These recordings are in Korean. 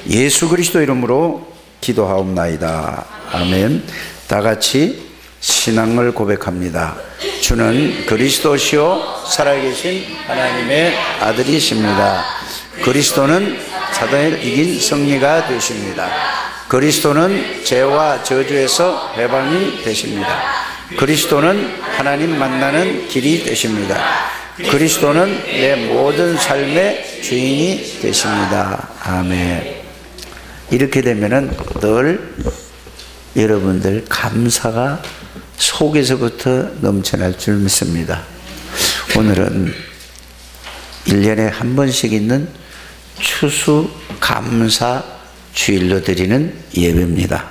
예수 그리스도 이름으로 기도하옵나이다. 아멘. 다 같이 신앙을 고백합니다. 주는 그리스도시요 살아계신 하나님의 아들이십니다. 그리스도는 사단을 이긴 승리가 되십니다. 그리스도는 죄와 저주에서 해방이 되십니다. 그리스도는 하나님 만나는 길이 되십니다. 그리스도는 내 모든 삶의 주인이 되십니다. 아멘. 이렇게 되면은 늘 여러분들 감사가 속에서부터 넘쳐날 줄 믿습니다. 오늘은 1년에 한 번씩 있는 추수감사 주일로 드리는 예배입니다.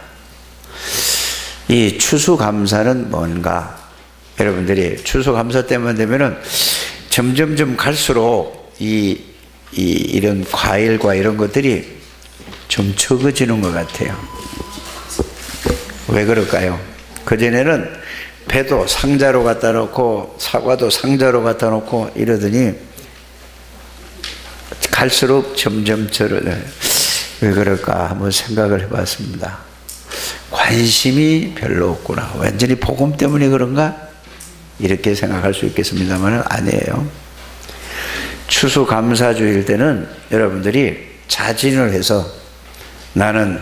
이 추수감사는 뭔가? 여러분들이 추수감사 때만 되면은 점점점 갈수록 이런 과일과 이런 것들이 좀 적어지는 것 같아요. 왜 그럴까요? 그전에는 배도 상자로 갖다 놓고 사과도 상자로 갖다 놓고 이러더니 갈수록 점점 줄어들어요. 왜 그럴까 한번 생각을 해봤습니다. 관심이 별로 없구나. 완전히 복음 때문에 그런가? 이렇게 생각할 수 있겠습니다만 아니에요. 추수감사주일 때는 여러분들이 자진을 해서 나는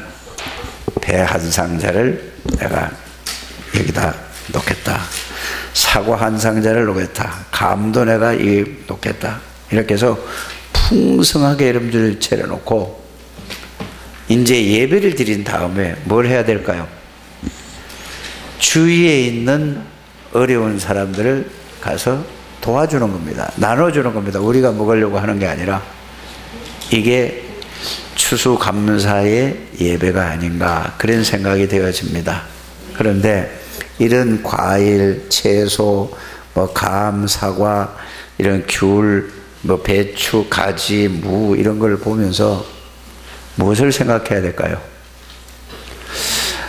배 한 상자를 내가 여기다 놓겠다. 사과 한 상자를 놓겠다. 감도 내가 놓겠다. 이렇게 해서 풍성하게 여러분들을 차려놓고 이제 예배를 드린 다음에 뭘 해야 될까요? 주위에 있는 어려운 사람들을 가서 도와주는 겁니다. 나눠주는 겁니다. 우리가 먹으려고 하는 게 아니라. 이게 추수감사의 예배가 아닌가 그런 생각이 되어집니다. 그런데 이런 과일, 채소, 감, 사과, 이런 귤, 배추, 가지, 무 이런 걸 보면서 무엇을 생각해야 될까요?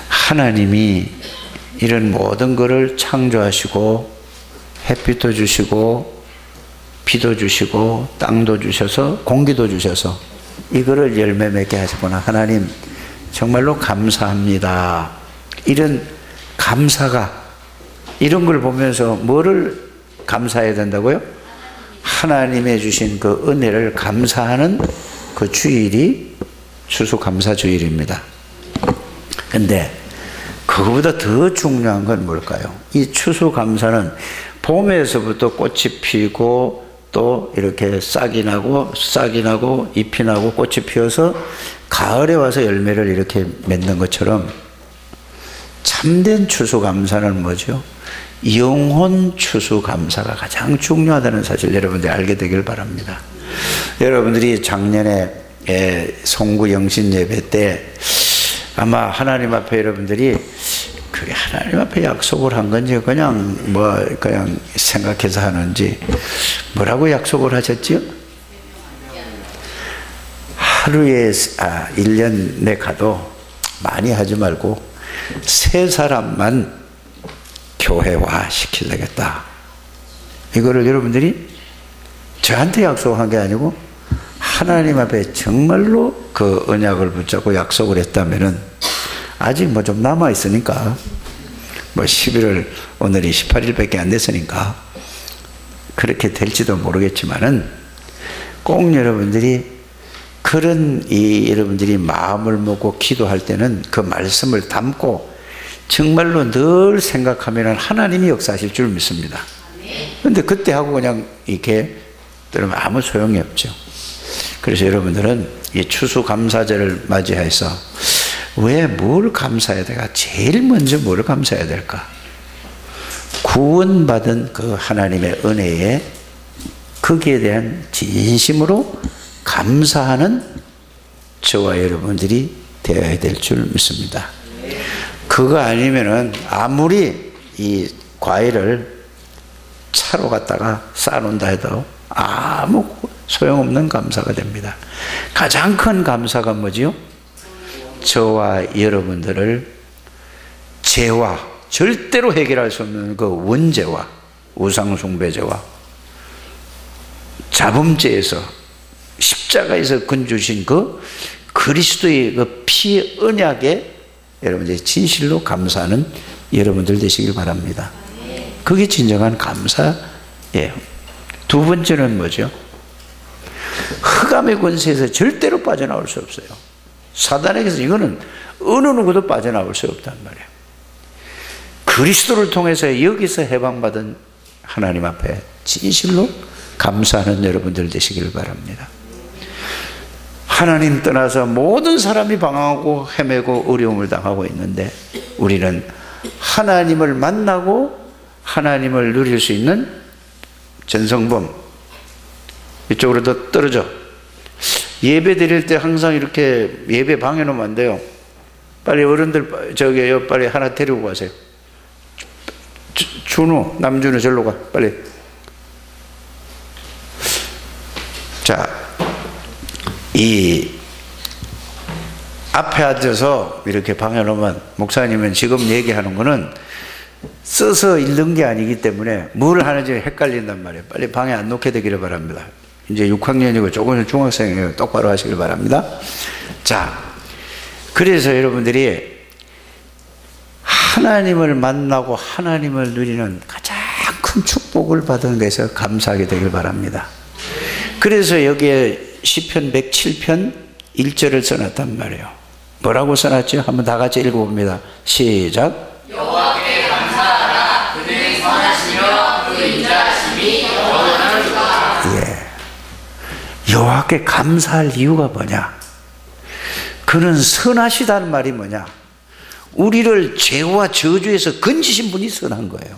하나님이 이런 모든 것을 창조하시고 햇빛도 주시고 비도 주시고 땅도 주셔서 공기도 주셔서 이거를 열매 맺게 하셨구나. 하나님 정말로 감사합니다. 이런 감사가 이런 걸 보면서 뭐를 감사해야 된다고요? 하나님의 주신 그 은혜를 감사하는 그 주일이 추수감사주일입니다. 근데 그거보다 더 중요한 건 뭘까요? 이 추수감사는 봄에서부터 꽃이 피고 또 이렇게 싹이 나고 잎이 나고 꽃이 피어서 가을에 와서 열매를 이렇게 맺는 것처럼 참된 추수감사는 뭐죠? 영혼 추수감사가 가장 중요하다는 사실 여러분들이 알게 되길 바랍니다. 여러분들이 작년에 송구 영신 예배 때 아마 하나님 앞에 여러분들이 그게 하나님 앞에 약속을 한 건지 그냥 생각해서 하는지 뭐라고 약속을 하셨지요? 하루에 1년 내 가도 많이 하지 말고 3사람만 교회화 시키려겠다. 이거를 여러분들이 저한테 약속한 게 아니고 하나님 앞에 정말로 그 언약을 붙잡고 약속을 했다면은 아직 좀 남아 있으니까 11월 오늘이 18일밖에 안 됐으니까 그렇게 될지도 모르겠지만은 꼭 여러분들이 그런 여러분들이 마음을 먹고 기도할 때는 그 말씀을 담고 정말로 늘 생각하면 하나님이 역사하실 줄 믿습니다. 그런데 그때 하고 그냥 이렇게 들으면 아무 소용이 없죠. 그래서 여러분들은 이 추수감사절을 맞이해서 왜 뭘 감사해야 될까? 제일 먼저 뭘 감사해야 될까? 구원받은 그 하나님의 은혜에 거기에 대한 진심으로 감사하는 저와 여러분들이 되어야 될 줄 믿습니다. 그거 아니면은 아무리 이 과일을 차로 갖다가 쌓아놓는다 해도 아무 소용없는 감사가 됩니다. 가장 큰 감사가 뭐지요? 저와 여러분들을 죄와 절대로 해결할 수 없는 그 원죄와 우상숭배죄와 자범죄에서 십자가에서 건주신 그 그리스도의 그 피 언약에 여러분들이 진실로 감사하는 여러분들 되시길 바랍니다. 그게 진정한 감사예요. 두 번째는 뭐죠? 흑암의 권세에서 절대로 빠져나올 수 없어요. 사단에게서 이거는 어느 누구도 빠져나올 수 없단 말이에요. 그리스도를 통해서 여기서 해방받은 하나님 앞에 진실로 감사하는 여러분들 되시길 바랍니다. 하나님 떠나서 모든 사람이 방황하고 헤매고 어려움을 당하고 있는데 우리는 하나님을 만나고 하나님을 누릴 수 있는 전성범, 이쪽으로 더 떨어져. 예배 드릴 때 항상 이렇게 예배 방해 놓으면 안 돼요. 빨리 어른들 저기 빨리 하나 데리고 가세요. 준우, 남준우 절로 가 빨리. 자, 이 앞에 앉아서 이렇게 방해 놓으면 목사님은 지금 얘기하는 거는 써서 읽는 게 아니기 때문에 뭘 하는지 헷갈린단 말이에요. 빨리 방에 안 놓게 되기를 바랍니다. 이제 6학년이고 조금은 중학생이에요. 똑바로 하시길 바랍니다. 자, 그래서 여러분들이 하나님을 만나고 하나님을 누리는 가장 큰 축복을 받은 데서 감사하게 되길 바랍니다. 그래서 여기에 시편 107편 1절을 써놨단 말이에요. 뭐라고 써놨죠? 한번 다 같이 읽어봅니다. 시작. 여호와께 감사하라. 그는 선하시며 그 인자하심이 영원하리로다. 예. 여호와께 감사할 이유가 뭐냐? 그는 선하시다는 말이 뭐냐? 우리를 죄와 저주에서 건지신 분이 선한 거예요.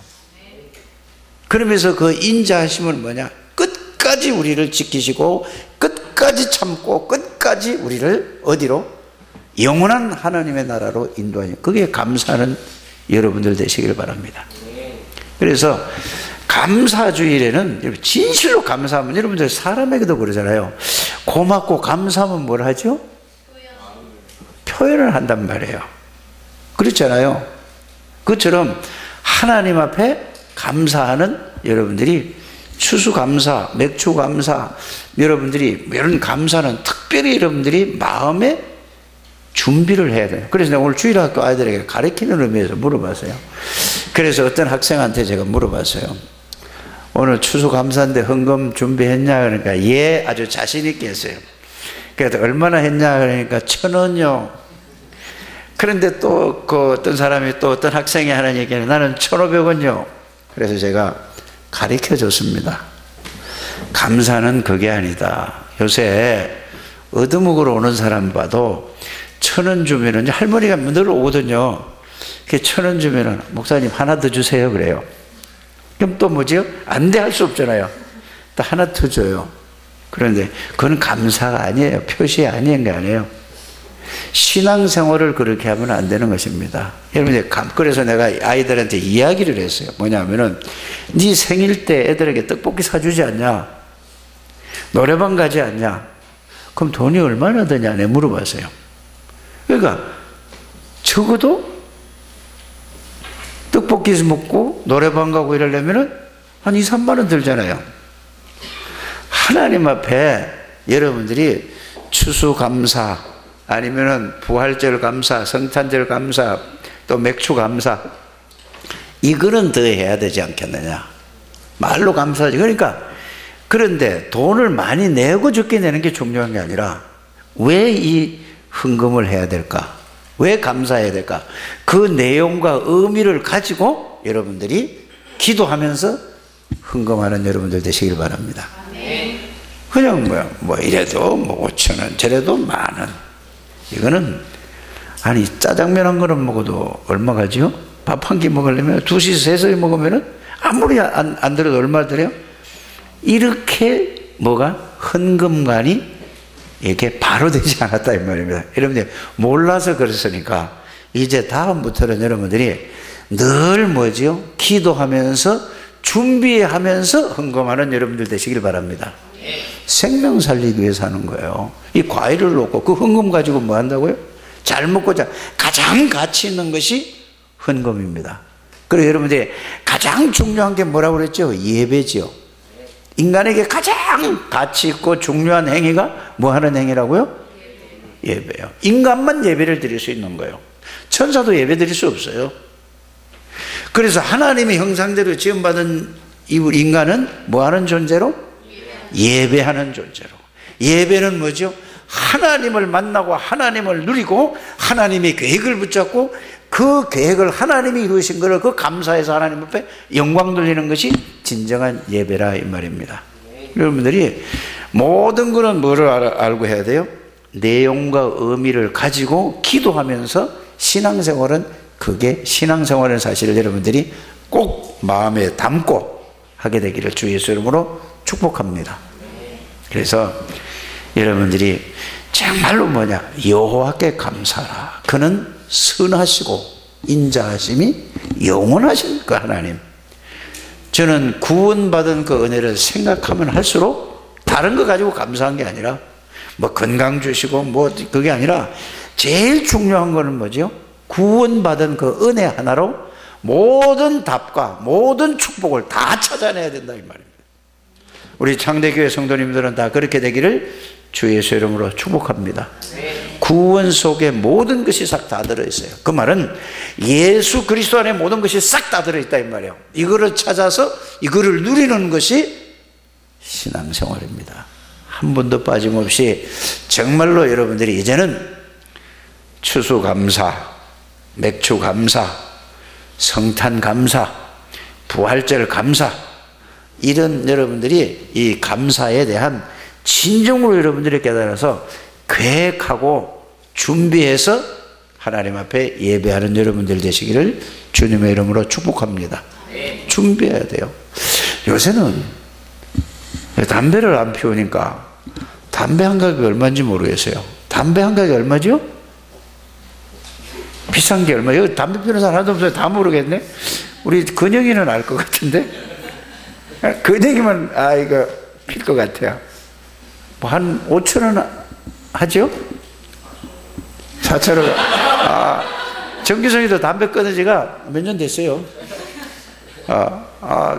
그러면서 그 인자하심은 뭐냐? 끝까지 우리를 지키시고 끝까지 참고 끝까지 우리를 어디로? 영원한 하나님의 나라로 인도하니, 그게 감사하는 여러분들 되시길 바랍니다. 그래서 감사주일에는 진실로 감사하면, 여러분들 사람에게도 그러잖아요. 고맙고 감사하면 뭘 하죠? 표현을 한단 말이에요. 그렇잖아요. 그것처럼 하나님 앞에 감사하는 여러분들이 추수감사, 맥주감사, 여러분들이 이런 감사는 특별히 여러분들이 마음에 준비를 해야 돼요. 그래서 내가 오늘 주일학교 아이들에게 가르치는 의미에서 물어봤어요. 그래서 어떤 학생한테 제가 물어봤어요. 오늘 추수감사인데 헌금 준비했냐? 그러니까 예, 아주 자신 있게 했어요. 그래서 얼마나 했냐? 그러니까 1,000원요. 그런데 또 그 어떤 사람이, 또 어떤 학생이 하는 얘기는 나는 1,500원요. 그래서 제가 가르쳐 줬습니다. 감사는 그게 아니다. 요새 어두묵으로 오는 사람 봐도 1,000원 주면은, 할머니가 늘 오거든요. 1,000원 주면은 목사님 하나 더 주세요 그래요. 그럼 또 뭐지요? 안 돼 할 수 없잖아요. 또 하나 더 줘요. 그런데 그건 감사가 아니에요. 표시 아닌 게 아니에요. 신앙생활을 그렇게 하면 안 되는 것입니다. 여러분, 그래서 내가 아이들한테 이야기를 했어요. 뭐냐면은, 네 생일 때 애들에게 떡볶이 사주지 않냐? 노래방 가지 않냐? 그럼 돈이 얼마나 드냐? 내가 물어봤어요. 그러니까 적어도 떡볶이 먹고 노래방 가고 이러려면은 한 2, 3만 원 들잖아요. 하나님 앞에 여러분들이 추수감사, 아니면은 부활절 감사, 성탄절 감사, 또 맥주 감사, 이거는 더 해야 되지 않겠느냐? 말로 감사하지. 그러니까, 그런데 돈을 많이 내고 적게 내는 게 중요한 게 아니라 왜 이 헌금을 해야 될까? 왜 감사해야 될까? 그 내용과 의미를 가지고 여러분들이 기도하면서 헌금하는 여러분들 되시길 바랍니다. 그냥 뭐 이래도 뭐 5,000원, 저래도 10,000원. 이거는, 아니 짜장면 한 그릇 먹어도 얼마 가지요? 밥 한 끼 먹으려면 2시, 3시 먹으면은 아무리 안 들어도 얼마 들어요? 이렇게 뭐가 헌금관이 이렇게 바로 되지 않았다 이 말입니다. 여러분들 몰라서 그랬으니까 이제 다음부터는 여러분들이 늘 뭐지요? 기도하면서 준비하면서 헌금하는 여러분들 되시길 바랍니다. 생명 살리기 위해서 하는 거예요. 이 과일을 놓고 그 헌금 가지고 뭐 한다고요? 잘 먹고 가장 가치 있는 것이 헌금입니다. 그리고 여러분들이 가장 중요한 게 뭐라고 그랬죠? 예배지요. 인간에게 가장 가치 있고 중요한 행위가 뭐 하는 행위라고요? 예배예요. 인간만 예배를 드릴 수 있는 거예요. 천사도 예배 드릴 수 없어요. 그래서 하나님의 형상대로 지음받은 인간은 뭐하는 존재로? 예배하는 존재로. 예배는 뭐죠? 하나님을 만나고 하나님을 누리고 하나님의 계획을 붙잡고 그 계획을 하나님이 이루신 것을 그 감사해서 하나님 앞에 영광 돌리는 것이 진정한 예배라 이 말입니다. 여러분들이 모든 것은 뭐를 알고 해야 돼요? 내용과 의미를 가지고 기도하면서 신앙생활은 그게 신앙생활은 사실을 여러분들이 꼭 마음에 담고 하게 되기를 주 예수 이름으로 축복합니다. 그래서 여러분들이 정말로 뭐냐? 여호와께 감사하라. 그는 선하시고 인자하심이 영원하신 그 하나님. 저는 구원받은 그 은혜를 생각하면 할수록 다른 거 가지고 감사한 게 아니라 뭐 건강 주시고 뭐 그게 아니라 제일 중요한 거는 뭐죠? 구원받은 그 은혜 하나로 모든 답과 모든 축복을 다 찾아내야 된다 이 말입니다. 우리 창대교회 성도님들은 다 그렇게 되기를 주 예수 이름으로 축복합니다. 구원 속에 모든 것이 싹 다 들어있어요. 그 말은 예수 그리스도 안에 모든 것이 싹 다 들어있다 이 말이에요. 이거를 찾아서 이거를 누리는 것이 신앙생활입니다. 한 번도 빠짐없이 정말로 여러분들이 이제는 추수감사, 맥주감사, 성탄감사, 부활절 감사 이런 여러분들이 이 감사에 대한 진정으로 여러분들이 깨달아서 계획하고 준비해서 하나님 앞에 예배하는 여러분들 되시기를 주님의 이름으로 축복합니다. 준비해야 돼요. 요새는 담배를 안 피우니까 담배 한 가격이 얼마인지 모르겠어요. 담배 한 가격이 얼마죠? 비싼 게 얼마예요? 담배 피우는 사람 하나도 없어요. 다 모르겠네. 우리 근영이는 알 것 같은데 근영이면 이거 필 것 같아요. 뭐 한 5,000원 하죠? 4,000원. 정기성이도 담배 끊은 지가 몇 년 됐어요.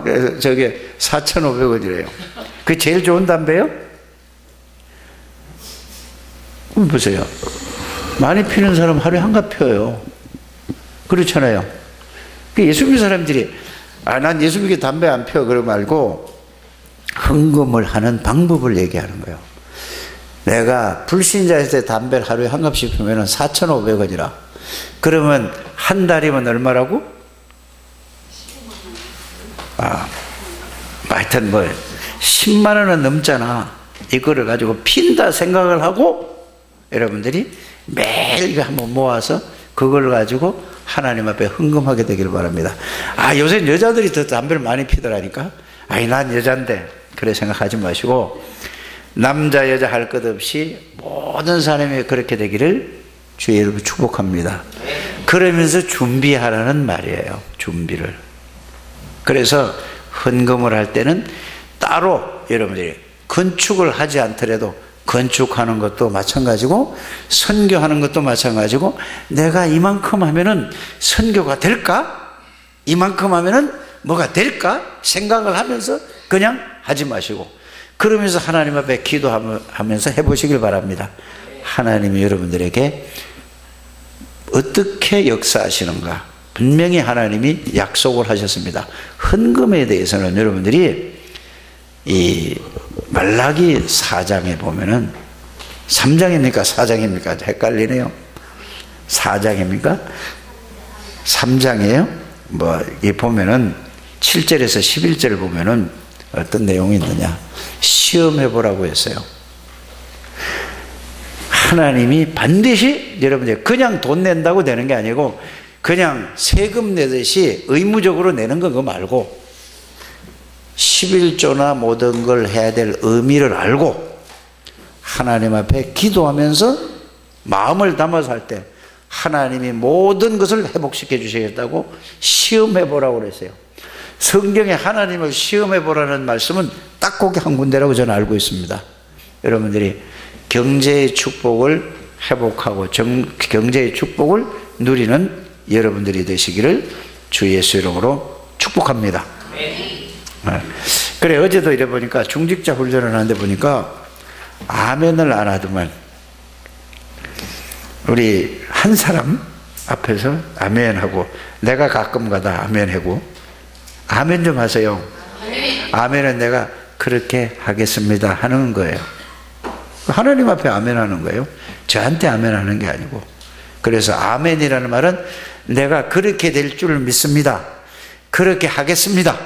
그래서 저게 4,500원이래요. 그게 제일 좋은 담배요? 보세요. 많이 피는 사람 하루에 한 갑 펴요. 그렇잖아요. 예수 믿는 사람들이 난 예수 믿게 담배 안 펴 그러 말고 헌금을 하는 방법을 얘기하는 거예요. 내가 불신자였을 때 담배를 하루에 한 갑씩 피우면 4,500원이라. 그러면 한 달이면 얼마라고? 하여튼 뭐 10만 원은 넘잖아. 이거를 가지고 핀다 생각을 하고 여러분들이 매일 이거 한번 모아서 그걸 가지고 하나님 앞에 헌금하게 되길 바랍니다. 요새 여자들이 더 담배를 많이 피더라니까. 난 여잔데 그래 생각하지 마시고 남자 여자 할 것 없이 모든 사람이 그렇게 되기를 주의 이름으로 축복합니다. 그러면서 준비하라는 말이에요. 준비를. 그래서 헌금을 할 때는 따로 여러분들이 건축을 하지 않더라도 건축하는 것도 마찬가지고 선교하는 것도 마찬가지고 내가 이만큼 하면은 선교가 될까? 이만큼 하면은 뭐가 될까? 생각을 하면서 그냥 하지 마시고 그러면서 하나님 앞에 기도하면서 해보시길 바랍니다. 하나님이 여러분들에게 어떻게 역사하시는가 분명히 하나님이 약속을 하셨습니다. 헌금에 대해서는 여러분들이 이 말라기 4장에 보면은 3장입니까? 4장입니까? 헷갈리네요. 4장입니까? 3장이에요? 이 보면은 7절에서 11절을 보면은 어떤 내용이 있느냐? 시험해 보라고 했어요. 하나님이 반드시 여러분들 그냥 돈 낸다고 되는 게 아니고 그냥 세금 내듯이 의무적으로 내는 거 그거 말고 11조나 모든 걸 해야 될 의미를 알고 하나님 앞에 기도하면서 마음을 담아서 할 때 하나님이 모든 것을 회복시켜 주시겠다고 시험해 보라고 그랬어요. 성경에 하나님을 시험해 보라는 말씀은 딱 거기 한 군데라고 저는 알고 있습니다. 여러분들이 경제의 축복을 회복하고 경제의 축복을 누리는 여러분들이 되시기를 주 예수 이름으로 축복합니다. 그래 어제도 이래 보니까 중직자 훈련을 하는데 보니까 아멘을 안 하더만 우리 한 사람 앞에서 아멘하고, 내가 가끔 가다 아멘하고, 아멘 좀 하세요. 아멘은 내가 그렇게 하겠습니다 하는 거예요. 하나님 앞에 아멘 하는 거예요. 저한테 아멘 하는 게 아니고. 그래서 아멘이라는 말은 내가 그렇게 될 줄 믿습니다, 그렇게 하겠습니다,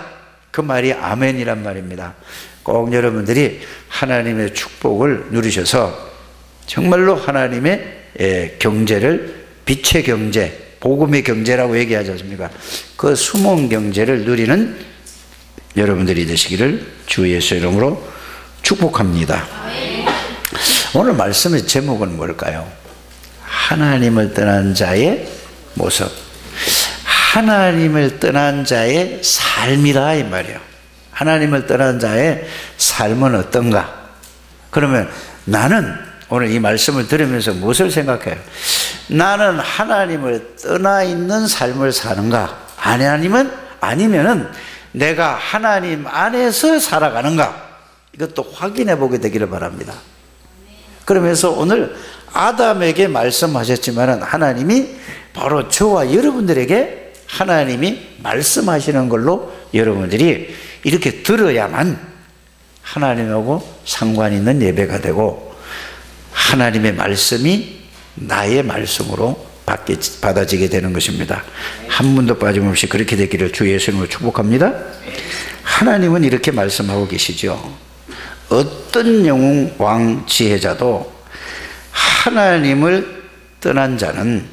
그 말이 아멘이란 말입니다. 꼭 여러분들이 하나님의 축복을 누리셔서 정말로 하나님의 경제를, 빛의 경제, 복음의 경제라고 얘기하지 않습니까? 그 숨은 경제를 누리는 여러분들이 되시기를 주 예수 이름으로 축복합니다. 오늘 말씀의 제목은 뭘까요? 하나님을 떠난 자의 모습, 하나님을 떠난 자의 삶이다 이 말이에요. 하나님을 떠난 자의 삶은 어떤가? 그러면 나는 오늘 이 말씀을 들으면서 무엇을 생각해요? 나는 하나님을 떠나 있는 삶을 사는가? 아니면은 내가 하나님 안에서 살아가는가? 이것도 확인해 보게 되기를 바랍니다. 그러면서 오늘 아담에게 말씀하셨지만 하나님이 바로 저와 여러분들에게 하나님이 말씀하시는 걸로 여러분들이 이렇게 들어야만 하나님하고 상관 있는 예배가 되고 하나님의 말씀이 나의 말씀으로 받아지게 되는 것입니다. 한 분도 빠짐없이 그렇게 되기를 주 예수님으로 축복합니다. 하나님은 이렇게 말씀하고 계시죠. 어떤 영웅 왕 지혜자도 하나님을 떠난 자는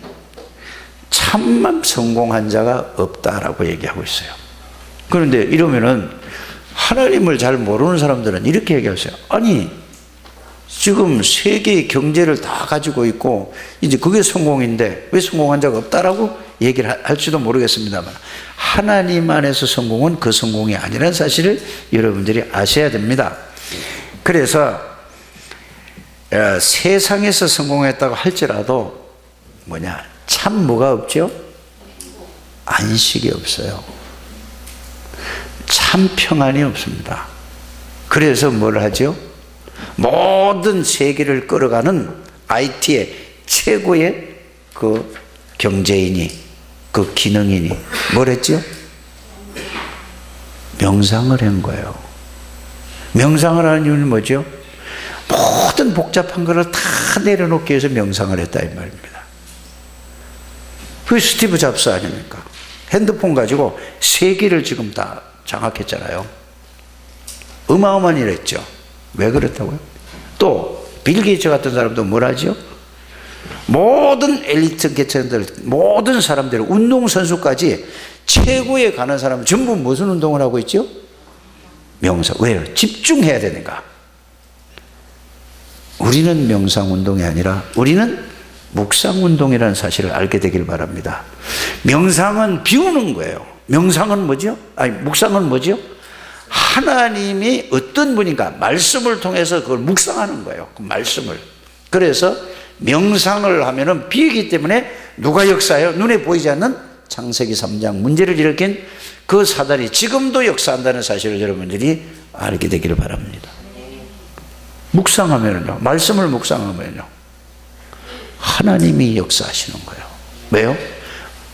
참만 성공한 자가 없다라고 얘기하고 있어요. 그런데 이러면은 하나님을 잘 모르는 사람들은 이렇게 얘기하세요. 아니, 지금 세계의 경제를 다 가지고 있고 이제 그게 성공인데 왜 성공한 자가 없다라고 얘기를 할지도 모르겠습니다만, 하나님 안에서 성공은 그 성공이 아니라는 사실을 여러분들이 아셔야 됩니다. 그래서 세상에서 성공했다고 할지라도 참 뭐가 없죠? 안식이 없어요. 참 평안이 없습니다. 그래서 뭘 하죠? 모든 세계를 끌어가는 IT의 최고의 그 경제인이, 그 기능인이 뭘 했죠? 명상을 한 거예요. 명상을 하는 이유는 뭐죠? 모든 복잡한 것을 다 내려놓기 위해서 명상을 했다 이 말입니다. 그 스티브 잡스 아닙니까? 핸드폰 가지고 세계를 지금 다 장악했잖아요. 어마어마한 일 했죠. 왜 그렇다고요? 또 빌 게이츠 같은 사람도 뭘 하죠? 모든 엘리트 계층들, 모든 사람들, 운동선수까지 최고에 가는 사람은 전부 무슨 운동을 하고 있죠? 명상. 왜요? 집중해야 되니까. 우리는 명상 운동이 아니라 우리는 묵상 운동이라는 사실을 알게 되길 바랍니다. 명상은 비우는 거예요. 명상은 뭐죠? 묵상은 뭐죠? 하나님이 어떤 분인가 말씀을 통해서 그걸 묵상하는 거예요. 그 말씀을. 그래서 명상을 하면은 비이기 때문에 누가 역사해요? 눈에 보이지 않는 창세기 3장 문제를 일으킨 그 사단이 지금도 역사한다는 사실을 여러분들이 알게 되기를 바랍니다. 묵상하면요, 말씀을 묵상하면요, 하나님이 역사하시는 거예요. 왜요?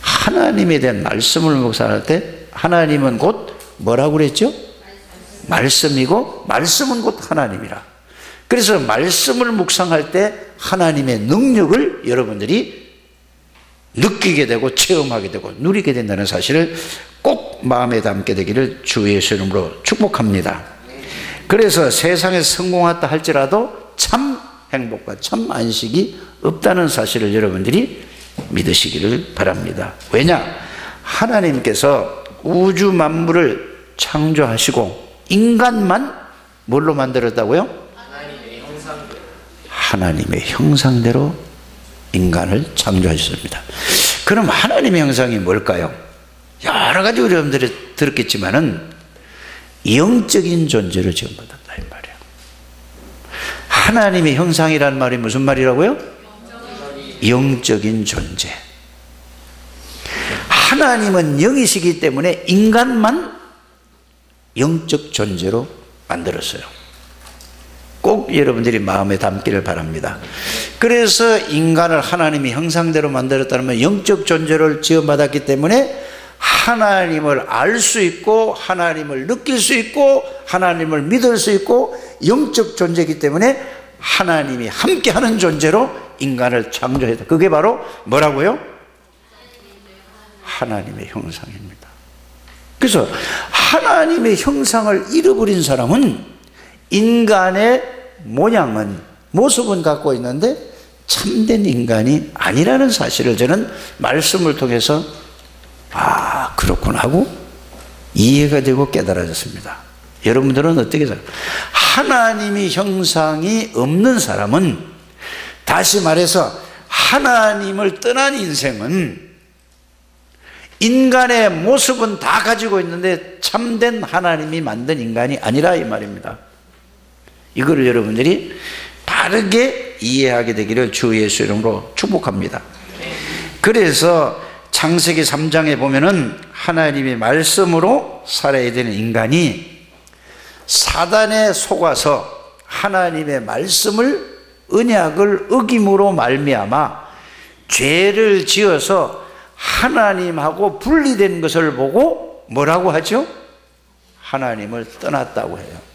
하나님에 대한 말씀을 묵상할 때 하나님은 곧 뭐라고 그랬죠? 말씀이고 말씀은 곧 하나님이라. 그래서 말씀을 묵상할 때 하나님의 능력을 여러분들이 느끼게 되고 체험하게 되고 누리게 된다는 사실을 꼭 마음에 담게 되기를 주 예수 이름으로 축복합니다. 그래서 세상에 성공했다 할지라도 참 행복과 참 안식이 없다는 사실을 여러분들이 믿으시기를 바랍니다. 왜냐? 하나님께서 우주 만물을 창조하시고 인간만 뭘로 만들었다고요? 하나님의 형상대로 인간을 창조하셨습니다. 그럼 하나님의 형상이 뭘까요? 여러 가지 여러분들이 들었겠지만은 영적인 존재를 지금 받았다 이 말이에요. 하나님의 형상이라는 말이 무슨 말이라고요? 영적인 존재. 하나님은 영이시기 때문에 인간만 영적 존재로 만들었어요. 꼭 여러분들이 마음에 담기를 바랍니다. 그래서 인간을 하나님이 형상대로 만들었다면 영적 존재를 지음받았기 때문에 하나님을 알 수 있고 하나님을 느낄 수 있고 하나님을 믿을 수 있고 영적 존재이기 때문에 하나님이 함께하는 존재로 인간을 창조했다. 그게 바로 뭐라고요? 하나님의 형상입니다. 그래서 하나님의 형상을 잃어버린 사람은 인간의 모양은, 모습은 갖고 있는데 참된 인간이 아니라는 사실을 저는 말씀을 통해서 그렇구나 하고 이해가 되고 깨달아졌습니다. 여러분들은 어떻게 생각해요? 하나님의 형상이 없는 사람은, 다시 말해서 하나님을 떠난 인생은 인간의 모습은 다 가지고 있는데 참된 하나님이 만든 인간이 아니라 이 말입니다. 이거를 여러분들이 바르게 이해하게 되기를 주 예수 이름으로 축복합니다. 그래서 창세기 3장에 보면은 하나님의 말씀으로 살아야 되는 인간이 사단에 속아서 하나님의 말씀을, 언약을 어김으로 말미암아 죄를 지어서 하나님하고 분리된 것을 보고 뭐라고 하죠? 하나님을 떠났다고 해요.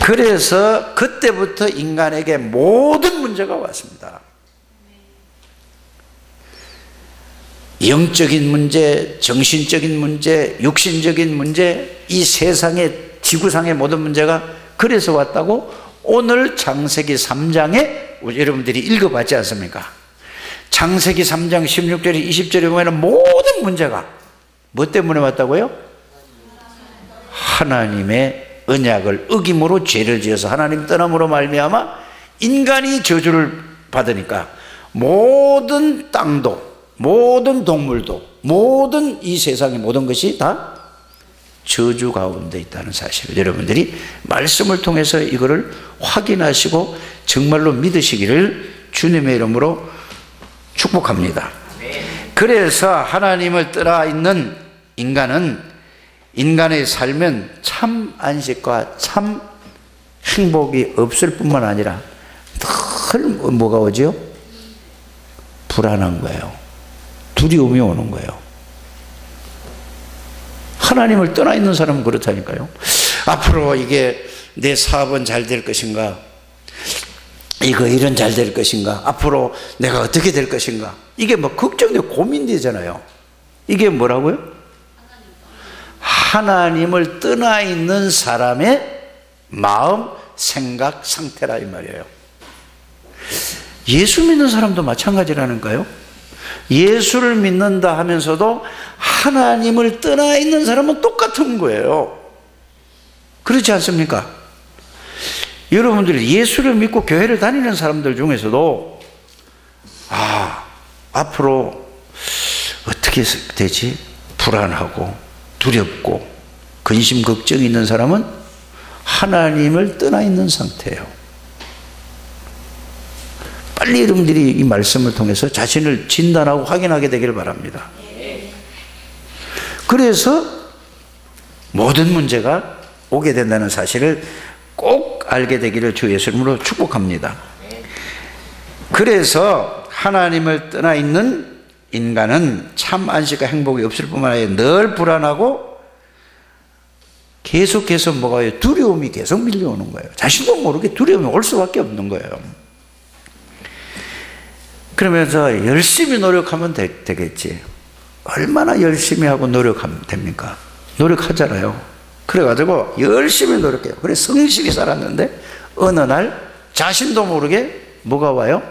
그래서 그때부터 인간에게 모든 문제가 왔습니다. 영적인 문제, 정신적인 문제, 육신적인 문제, 이 세상의, 지구상의 모든 문제가 그래서 왔다고 오늘 창세기 3장에 여러분들이 읽어봤지 않습니까? 창세기 3장 16절에 20절에 보면 모든 문제가 뭐 때문에 왔다고요? 하나님의 언약을 어김으로 죄를 지어서 하나님 떠남으로 말미암아 인간이 저주를 받으니까 모든 땅도, 모든 동물도, 모든 이 세상의 모든 것이 다 저주 가운데 있다는 사실을 여러분들이 말씀을 통해서 이거를 확인하시고 정말로 믿으시기를 주님의 이름으로 축복합니다. 그래서 하나님을 떠나 있는 인간은, 인간의 삶은 참 안식과 참 행복이 없을 뿐만 아니라 늘 뭐가 오죠? 불안한 거예요. 두려움이 오는 거예요. 하나님을 떠나 있는 사람은 그렇다니까요. 앞으로 이게 내 사업은 잘 될 것인가? 이거 일은 잘 될 것인가? 앞으로 내가 어떻게 될 것인가? 이게 뭐 걱정되고 고민되잖아요. 이게 뭐라고요? 하나님을 떠나 있는 사람의 마음, 생각, 상태라 이 말이에요. 예수 믿는 사람도 마찬가지라는가요? 예수를 믿는다 하면서도 하나님을 떠나 있는 사람은 똑같은 거예요. 그렇지 않습니까? 여러분들이 예수를 믿고 교회를 다니는 사람들 중에서도 앞으로 어떻게 되지? 불안하고 두렵고 근심 걱정이 있는 사람은 하나님을 떠나 있는 상태예요. 빨리 여러분들이 이 말씀을 통해서 자신을 진단하고 확인하게 되기를 바랍니다. 그래서 모든 문제가 오게 된다는 사실을 꼭 알게 되기를 주 예수 이름으로 축복합니다. 그래서 하나님을 떠나 있는 인간은 참 안식과 행복이 없을 뿐만 아니라 늘 불안하고 계속해서 뭐가 와요? 두려움이 계속 밀려오는 거예요. 자신도 모르게 두려움이 올 수밖에 없는 거예요. 그러면서 열심히 노력하면 되겠지. 얼마나 열심히 하고 노력하면 됩니까? 노력하잖아요. 그래가지고 열심히 노력해요. 그래 성실히 살았는데 어느 날 자신도 모르게 뭐가 와요?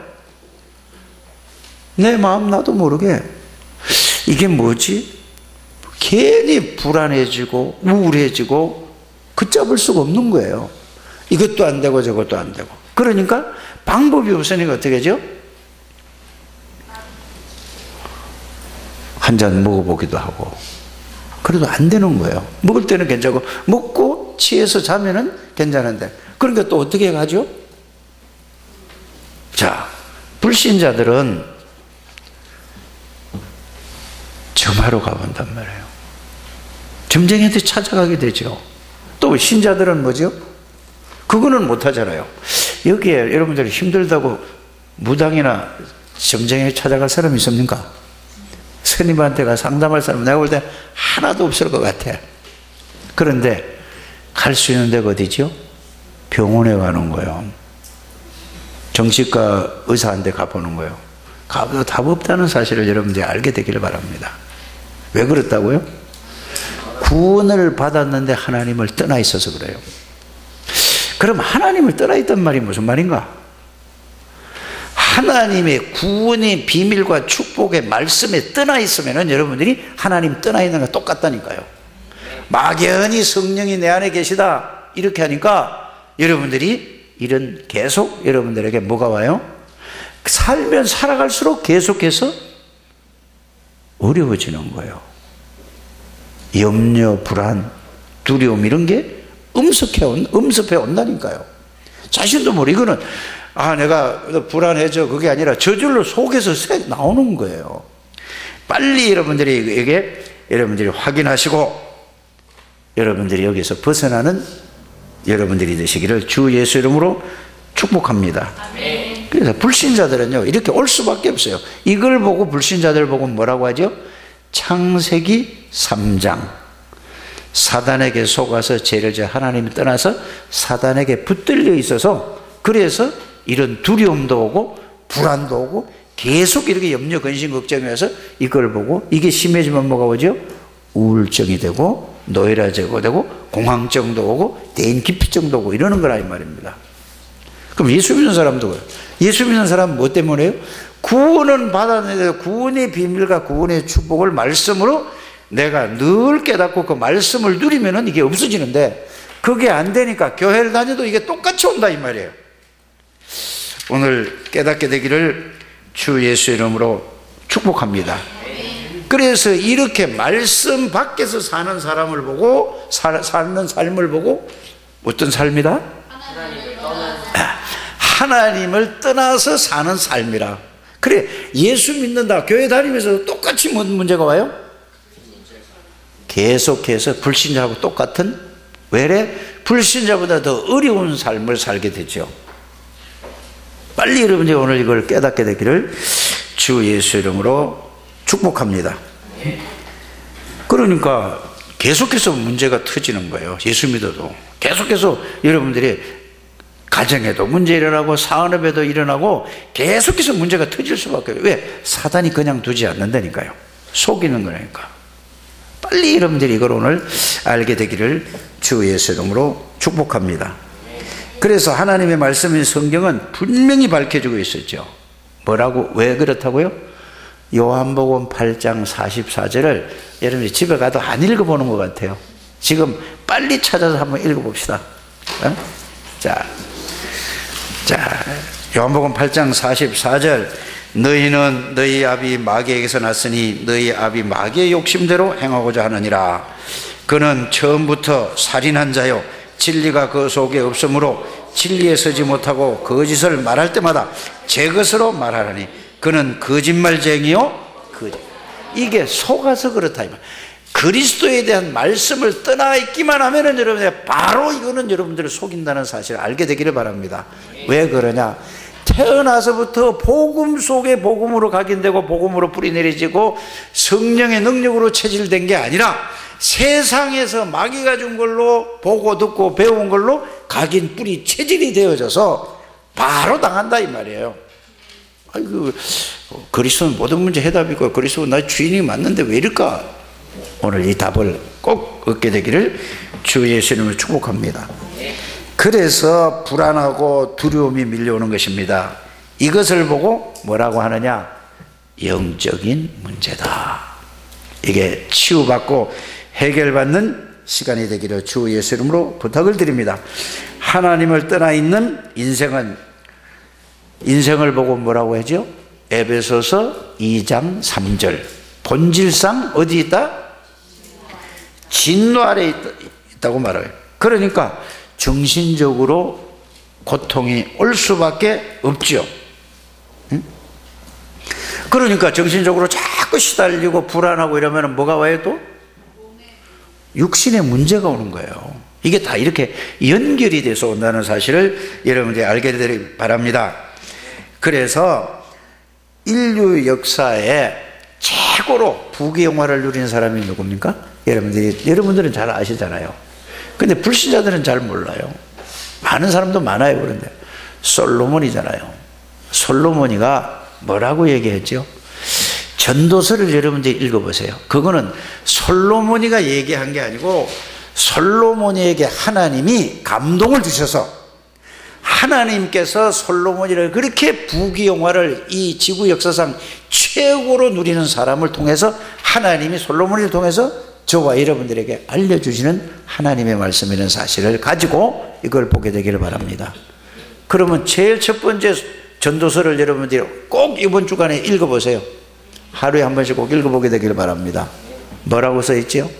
내 마음 나도 모르게 이게 뭐지? 괜히 불안해지고 우울해지고 걷잡을 수가 없는 거예요. 이것도 안 되고 저것도 안 되고. 그러니까 방법이 없으니까 어떻게 하죠? 한 잔 먹어보기도 하고. 그래도 안 되는 거예요. 먹을 때는 괜찮고 먹고 취해서 자면은 괜찮은데. 그러니까 또 어떻게 가죠? 자, 불신자들은 점하러 가본단 말이에요. 점쟁이한테 찾아가게 되죠. 또 그리고 신자들은 뭐죠? 그거는 못하잖아요. 여기에 여러분들이 힘들다고 무당이나 정정에 찾아갈 사람이 있습니까? 스님한테 가 상담할 사람 내가 볼 때 하나도 없을 것 같아. 그런데 갈 수 있는 데가 어디죠? 병원에 가는 거예요. 정신과 의사한테 가보는 거예요. 가봐도 답 없다는 사실을 여러분들이 알게 되기를 바랍니다. 왜 그렇다고요? 구원을 받았는데 하나님을 떠나 있어서 그래요. 그럼 하나님을 떠나 있단 말이 무슨 말인가? 하나님의 구원의 비밀과 축복의 말씀에 떠나 있으면 여러분들이 하나님 떠나 있는 거 똑같다니까요. 막연히 성령이 내 안에 계시다 이렇게 하니까 여러분들이 이런 계속 여러분들에게 뭐가 와요? 살면 살아갈수록 계속해서 어려워지는 거예요. 염려, 불안, 두려움 이런 게 음습해 온다니까요. 자신도 모르 이거는 내가 불안해져 그게 아니라 저절로 속에서 나오는 거예요. 빨리 여러분들이 확인하시고 여러분들이 여기서 벗어나는 여러분들이 되시기를 주 예수 이름으로 축복합니다. 아멘. 그래서 불신자들은요 이렇게 올 수밖에 없어요. 이걸 보고 불신자들 보고 뭐라고 하죠? 창세기 3장 사단에게 속아서 죄를 지어 하나님을 떠나서 사단에게 붙들려 있어서 그래서 이런 두려움도 오고 불안도 오고 계속 이렇게 염려 근심 걱정이 와서 이걸 보고 이게 심해지면 뭐가 오죠? 우울증이 되고 노이라제고 되고 공황증도 오고 대인 기피증도 오고 이러는 거라 이 말입니다. 그럼 예수 믿는 사람도 그래요. 예수 믿는 사람은 뭐 때문에요? 구원은 받았는데 구원의 비밀과 구원의 축복을 말씀으로 내가 늘 깨닫고 그 말씀을 누리면은 이게 없어지는데 그게 안 되니까 교회를 다녀도 이게 똑같이 온다 이 말이에요. 오늘 깨닫게 되기를 주 예수 이름으로 축복합니다. 그래서 이렇게 말씀 밖에서 사는 사람을 보고 사는 삶을 보고 어떤 삶이다? 하나님을 떠나서 사는 삶이라. 그래 예수 믿는다 교회 다니면서 똑같이 뭔 문제가 와요? 계속해서 불신자하고 똑같은 왜래? 불신자보다 더 어려운 삶을 살게 되죠. 빨리 여러분들이 오늘 이걸 깨닫게 되기를 주 예수 이름으로 축복합니다. 그러니까 계속해서 문제가 터지는 거예요. 예수 믿어도 계속해서 여러분들이 가정에도 문제 일어나고 산업에도 일어나고 계속해서 문제가 터질 수밖에 없어요. 왜? 사단이 그냥 두지 않는다니까요. 속이는 거니까. 빨리 여러분들이 이걸 오늘 알게 되기를 주 예수 이름으로 축복합니다. 그래서 하나님의 말씀인 성경은 분명히 밝혀주고 있었죠. 뭐라고? 왜 그렇다고요? 요한복음 8장 44절을 여러분이 집에 가도 안 읽어보는 것 같아요. 지금 빨리 찾아서 한번 읽어봅시다. 자, 요한복음 8장 44절 너희는 너희 아비 마귀에게서 났으니 너희 아비 마귀의 욕심대로 행하고자 하느니라. 그는 처음부터 살인한 자요 진리가 그 속에 없으므로 진리에 서지 못하고 거짓을 말할 때마다 제 것으로 말하라니 그는 거짓말쟁이요 이게 속아서 그렇다. 그리스도에 대한 말씀을 떠나 있기만 하면은 여러분들 바로 이거는 여러분들을 속인다는 사실을 알게 되기를 바랍니다. 왜 그러냐? 태어나서부터 복음 속에 복음으로 각인되고 복음으로 뿌리 내려지고 성령의 능력으로 체질된 게 아니라 세상에서 마귀가 준 걸로 보고 듣고 배운 걸로 각인 뿌리 체질이 되어져서 바로 당한다 이 말이에요. 아이고 그리스도는 모든 문제 해답이고 그리스도는 나의 주인이 맞는데 왜 이럴까? 오늘 이 답을 꼭 얻게 되기를 주 예수님을 축복합니다. 그래서 불안하고 두려움이 밀려오는 것입니다. 이것을 보고 뭐라고 하느냐? 영적인 문제다. 이게 치유받고 해결받는 시간이 되기를 주 예수 이름으로 부탁을 드립니다. 하나님을 떠나 있는 인생을 보고 뭐라고 하죠? 에베소서 2장 3절 본질상 어디 있다? 진노 아래 있다고 말해요. 그러니까 정신적으로 고통이 올 수밖에 없죠. 그러니까 정신적으로 자꾸 시달리고 불안하고 이러면 뭐가 와요 또? 육신에 문제가 오는 거예요. 이게 다 이렇게 연결이 돼서 온다는 사실을 여러분들이 알게 되길 바랍니다. 그래서 인류 역사에 최고로 부귀영화를 누린 사람이 누굽니까? 여러분들은 잘 아시잖아요. 근데 불신자들은 잘 몰라요. 많은 사람도 많아요. 그런데 솔로몬이잖아요. 솔로몬이가 뭐라고 얘기했죠? 전도서를 여러분들이 읽어보세요. 그거는 솔로몬이가 얘기한 게 아니고 솔로몬에게 하나님이 감동을 주셔서 하나님께서 솔로몬이를 그렇게 부귀영화를 이 지구 역사상 최고로 누리는 사람을 통해서 하나님이 솔로몬을 통해서 저와 여러분들에게 알려주시는 하나님의 말씀이라는 사실을 가지고 이걸 보게 되기를 바랍니다. 그러면 제일 첫 번째 전도서를 여러분들이 꼭 이번 주간에 읽어보세요. 하루에 한 번씩 꼭 읽어보게 되기를 바랍니다. 뭐라고 써있지요?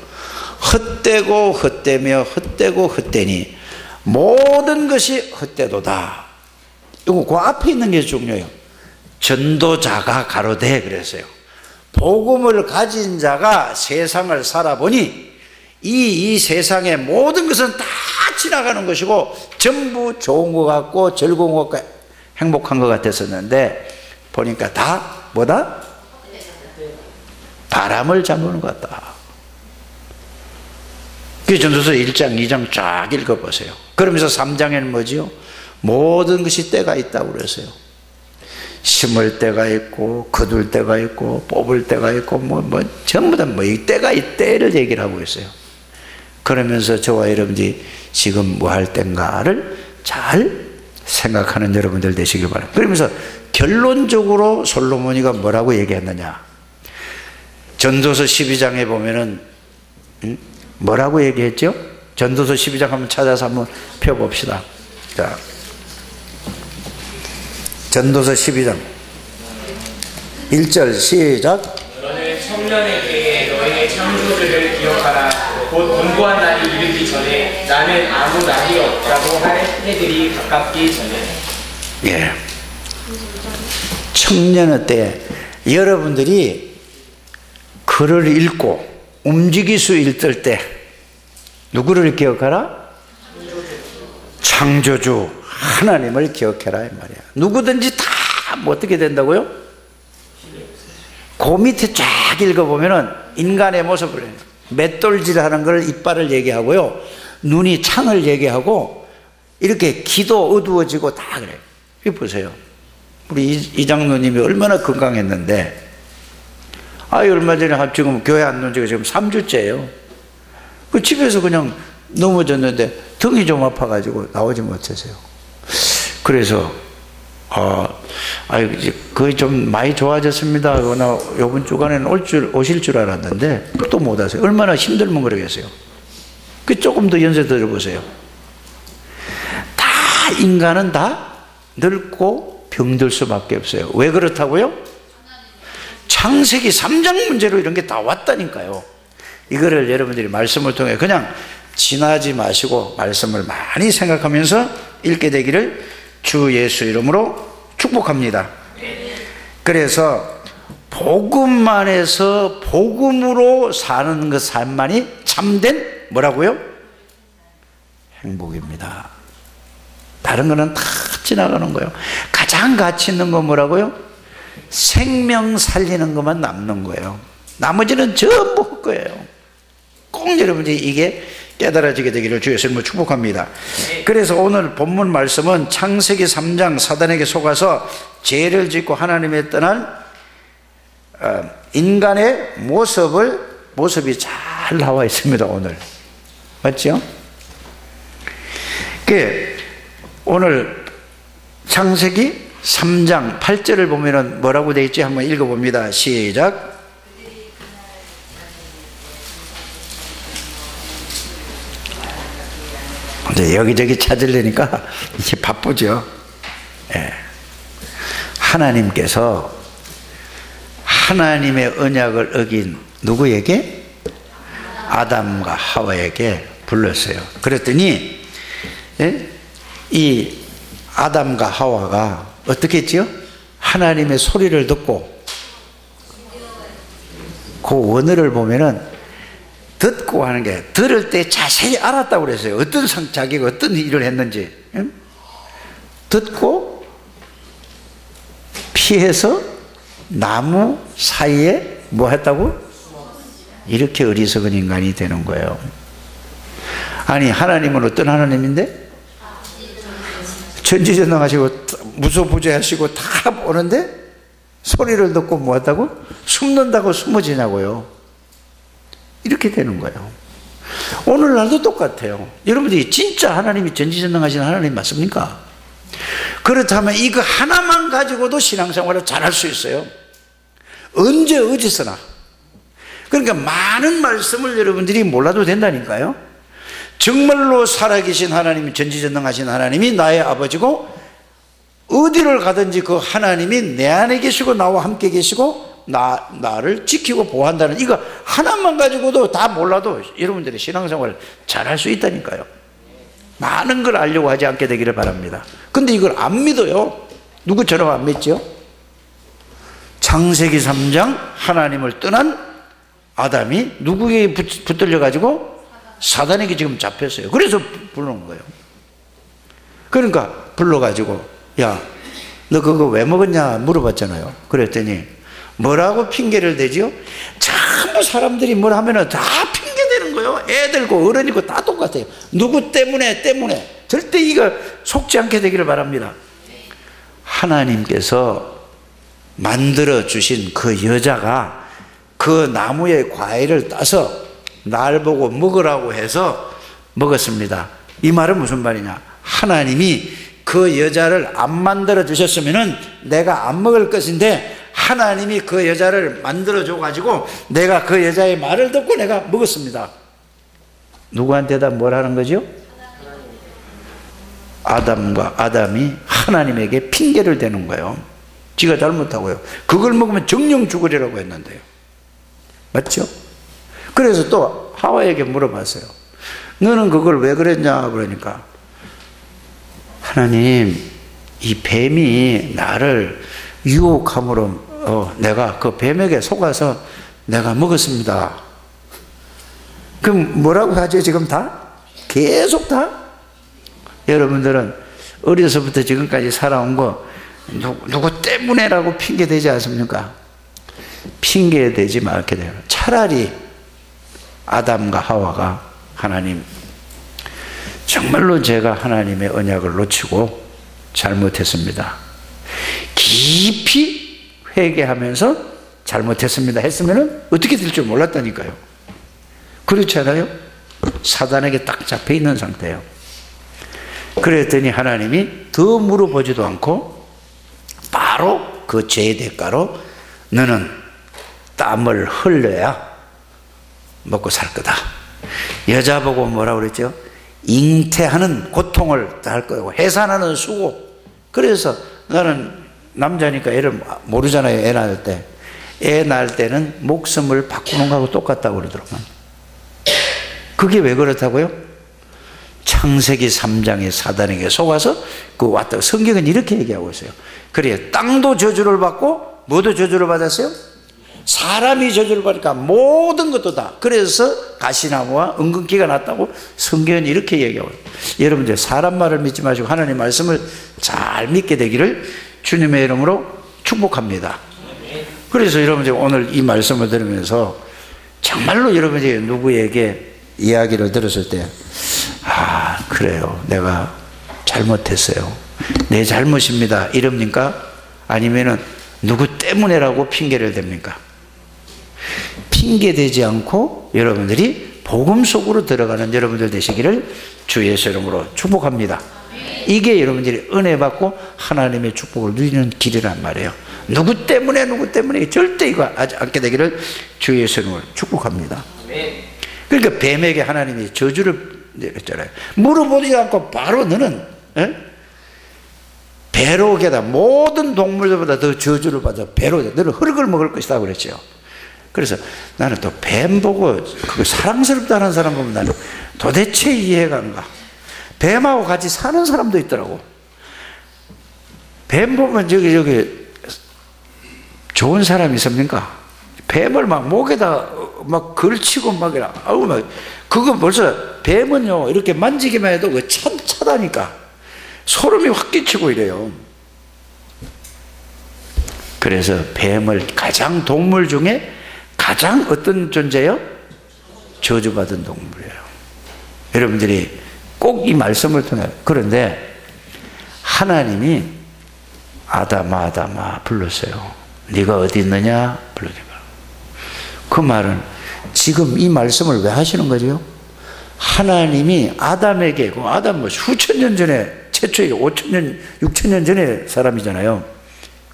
헛되고 헛되며 헛되고 헛되니 모든 것이 헛되도다. 이거 그 앞에 있는 게 중요해요. 전도자가 가로되 그랬어요. 복음을 가진 자가 세상을 살아보니 이 세상의 모든 것은 다 지나가는 것이고 전부 좋은 것 같고 즐거운 것 같고 행복한 것 같았었는데 보니까 다 뭐다? 바람을 잡는 것 같다. 그 전도서 1장 2장 쫙 읽어보세요. 그러면서 3장에는 뭐지요? 모든 것이 때가 있다고 그랬어요. 심을 때가 있고 거둘 때가 있고 뽑을 때가 있고 전부 다 이 때가 이 때를 얘기를 하고 있어요. 그러면서 저와 여러분들이 지금 뭐 할 땐가를 잘 생각하는 여러분들 되시길 바랍니다. 그러면서 결론적으로 솔로몬이가 뭐라고 얘기했느냐? 전도서 12장에 보면은 뭐라고 얘기했죠? 전도서 12장 한번 찾아서 한번 펴봅시다. 자, 전도서 12장 1절 시작. 너는 청년에게 너의 창조주를 기억하라. 곧 권고한 날이 이르기 전에 나는 아무 날이 없다고 할 해들이 가깝기 전에. 예. 청년의 때 여러분들이 글을 읽고 움직일 수 있을 때 누구를 기억하라? 창조주 하나님을 기억해라 이 말이야. 누구든지 다 뭐 어떻게 된다고요? 그 밑에 쫙 읽어보면은 인간의 모습을 맷돌질하는 걸 이빨을 얘기하고요, 눈이 창을 얘기하고 이렇게 기도 어두워지고 다 그래요. 이거 보세요. 우리 이장로님이 얼마나 건강했는데 얼마 전에 지금 교회 안 놓은 지가 지금 3주째예요. 그 집에서 그냥 넘어졌는데 등이 좀 아파가지고 나오지 못했어요. 그래서 거의 좀 많이 좋아졌습니다. 나 이번 주간에는 오실 줄 알았는데 또 못 왔어요. 얼마나 힘들면 그러겠어요. 그 조금 더 연세 들어보세요. 다 인간은 다 늙고 병들 수밖에 없어요. 왜 그렇다고요? 창세기 3장 문제로 이런 게 다 왔다니까요. 이거를 여러분들이 말씀을 통해 그냥 지나지 마시고 말씀을 많이 생각하면서 읽게 되기를 주 예수 이름으로 축복합니다. 그래서 복음만 해서 복음으로 사는 그 삶만이 참된 뭐라고요? 행복입니다. 다른 거는 다 지나가는 거예요. 가장 가치 있는 건 뭐라고요? 생명 살리는 것만 남는 거예요. 나머지는 전부 헛거예요. 꼭 여러분들이 이게 깨달아지게 되기를 주 예수님을 축복합니다. 그래서 오늘 본문 말씀은 창세기 3장 사단에게 속아서 죄를 짓고 하나님의 떠난 인간의 모습이 잘 나와 있습니다. 오늘 맞죠? 오늘 창세기 3장 8절을 보면은 뭐라고 되어 있지? 한번 읽어봅니다. 시작. 근데 여기저기 찾으려니까 이게 바쁘죠. 예. 하나님께서 하나님의 언약을 어긴 누구에게? 아담과 하와에게 불렀어요. 그랬더니 이 아담과 하와가 어떻게 했지요? 하나님의 소리를 듣고 그 원어를 보면은 듣고 하는 게 들을 때 자세히 알았다고 그랬어요. 어떤 자기가 어떤 일을 했는지. 듣고 피해서 나무 사이에 뭐 했다고? 이렇게 어리석은 인간이 되는 거예요. 아니, 하나님은 어떤 하나님인데? 전지전능하시고 무소부재하시고 다 보는데 소리를 듣고 뭐 했다고? 숨는다고 숨어지냐고요. 이렇게 되는 거예요. 오늘날도 똑같아요. 여러분들이 진짜 하나님이 전지전능하신 하나님 맞습니까? 그렇다면 이거 하나만 가지고도 신앙생활을 잘할 수 있어요. 언제 어디서나. 그러니까 많은 말씀을 여러분들이 몰라도 된다니까요. 정말로 살아계신 하나님이, 전지전능하신 하나님이 나의 아버지고 어디를 가든지 그 하나님이 내 안에 계시고 나와 함께 계시고 나를 지키고 보호한다는 이거 하나만 가지고도 다 몰라도 여러분들의 신앙생활을 잘할 수 있다니까요. 많은 걸 알려고 하지 않게 되기를 바랍니다. 근데 이걸 안 믿어요. 누구처럼 안 믿죠? 창세기 3장 하나님을 떠난 아담이 누구에게 붙들려 가지고 사단에게 지금 잡혔어요. 그래서 불러온 거예요. 그러니까 불러가지고 야, 너 그거 왜 먹었냐 물어봤잖아요. 그랬더니 뭐라고 핑계를 대지요? 전부 사람들이 뭘 하면은 다 핑계대는 거예요. 애들고 어른이고 다 똑같아요. 누구 때문에 절대 이거 속지 않게 되기를 바랍니다. 하나님께서 만들어 주신 그 여자가 그 나무의 과일을 따서 날 보고 먹으라고 해서 먹었습니다. 이 말은 무슨 말이냐? 하나님이 그 여자를 안 만들어 주셨으면은 내가 안 먹을 것인데 하나님이 그 여자를 만들어 줘 가지고 내가 그 여자의 말을 듣고 내가 먹었습니다. 누구한테다 뭘 하는 거죠? 아담이 하나님에게 핑계를 대는 거예요. 지가 잘못하고요. 그걸 먹으면 정령 죽으리라고 했는데요. 맞죠? 그래서 또 하와에게 물어봤어요. 너는 그걸 왜 그랬냐 그러니까 하나님, 이 뱀이 나를 유혹함으로 내가 그 뱀에게 속아서 내가 먹었습니다. 그럼 뭐라고 하죠? 지금 다? 계속 다? 여러분들은 어려서부터 지금까지 살아온 거 누구 때문에라고 핑계대지 않습니까? 핑계대지 말게 돼요. 차라리 아담과 하와가 하나님, 정말로 제가 하나님의 언약을 놓치고 잘못했습니다. 깊이 회개하면서 잘못했습니다 했으면 어떻게 될 줄 몰랐다니까요. 그렇지 않아요? 사단에게 딱 잡혀 있는 상태예요. 그랬더니 하나님이 더 물어보지도 않고 바로 그 죄의 대가로 너는 땀을 흘려야 먹고 살 거다. 여자 보고 뭐라고 그랬죠? 잉태하는 고통을 할 거고 해산하는 수고. 그래서 나는 남자니까 애를 모르잖아요. 애 낳을 때. 애 낳을 때는 목숨을 바꾸는 거하고 똑같다고 그러더라고요. 그게 왜 그렇다고요? 창세기 3장의 사단에게 속아서 그 왔다고 성경은 이렇게 얘기하고 있어요. 그래, 땅도 저주를 받고 뭐도 저주를 받았어요? 사람이 저주를 받으니까 모든 것도 다. 그래서 가시나무와 은근기가 났다고 성경은 이렇게 얘기하고 있어요. 여러분들 사람 말을 믿지 마시고 하나님 말씀을 잘 믿게 되기를 주님의 이름으로 축복합니다. 그래서 여러분들 오늘 이 말씀을 들으면서 정말로 여러분들이 누구에게 이야기를 들었을 때 그래요, 내가 잘못했어요, 내 잘못입니다 이럽니까? 아니면은 누구 때문에라고 핑계를 댑니까? 핑계대지 않고 여러분들이 복음 속으로 들어가는 여러분들 되시기를 주 예수 이름으로 축복합니다. 이게 여러분들이 은혜 받고 하나님의 축복을 누리는 길이란 말이에요. 누구 때문에 절대 이거 하지 않게 되기를 주 예수 이름으로 축복합니다. 그러니까 뱀에게 하나님이 저주를 내렸잖아요. 물어보지 않고 바로 너는 배로 게다 모든 동물들보다 더 저주를 받아 배로 너는 흙을 먹을 것이다 그랬죠. 그래서 나는 또 뱀 보고 그거 사랑스럽다는 사람 보면 나는 도대체 이해가 안 가. 뱀하고 같이 사는 사람도 있더라고. 뱀 보면 저기 좋은 사람이 있습니까? 뱀을 막 목에다 막 걸치고 막 이래. 아우 막 그거 벌써 뱀은요 이렇게 만지기만 해도 그 차다니까 소름이 확 끼치고 이래요. 그래서 뱀을 가장 동물 중에 가장 어떤 존재요? 저주받은 동물이에요. 여러분들이 꼭 이 말씀을 통해. 그런데 하나님이 아담아 아담아 불렀어요. 네가 어디 있느냐 불러니까. 그 말은 지금 이 말씀을 왜 하시는 거죠? 하나님이 아담에게, 아담 뭐 수천 년 전에 최초의 5천년 6천년 전에 사람이잖아요.